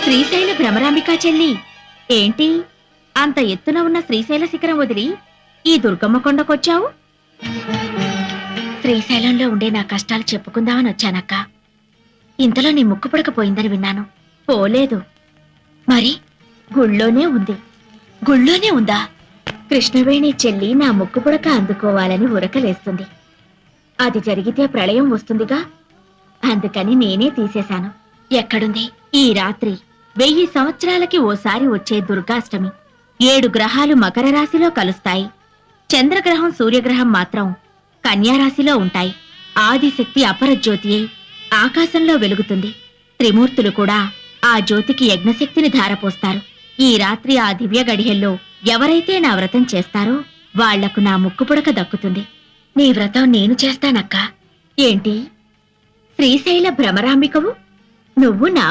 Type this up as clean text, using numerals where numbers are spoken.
శ్రీశైల భ్రమరాంబికా చెల్లి, ఏంటి అంత ఎత్తున ఉన్న శ్రీశైల శిఖరం వదిలి ఈ దుర్గమ్మ కొండకొచ్చావు? శ్రీశైలంలో ఉండే నా కష్టాలు చెప్పుకుందామని వచ్చానక్క. ఇంతలో నీ ముక్కు పుడకపోయిందని విన్నాను. పోలేదు. మరి గుళ్ళోనే ఉంది. గుళ్ళోనే ఉందా? కృష్ణవేణి చెల్లి నా ముక్కు పుడక అందుకోవాలని ఉరకలేస్తుంది. అది జరిగితే ప్రళయం వస్తుందిగా, అందుకని నేనే తీసేశాను. ఎక్కడుంది? ఈ రాత్రి 1000 సంవత్సరాలకి ఓసారి వచ్చే దుర్గాష్టమి. 7 గ్రహాలు మకర రాశిలో కలుస్తాయి. చంద్రగ్రహం సూర్యగ్రహం మాత్రం కన్యారాశిలో ఉంటాయి. ఆదిశక్తి అపరజ్యోతి అయి ఆకాశంలో వెలుగుతుంది. త్రిమూర్తులు కూడా ఆ జ్యోతికి యజ్ఞశక్తిని ధారపోస్తారు. ఈ రాత్రి ఆ దివ్య గడియల్లో ఎవరైతే నా వ్రతం చేస్తారో వాళ్లకు నా ముక్కుపుడక దక్కుతుంది. నీ వ్రతం నేను చేస్తానక్కా. ఏంటి? శ్రీశైల భ్రమరాంబికవు నువ్వు నా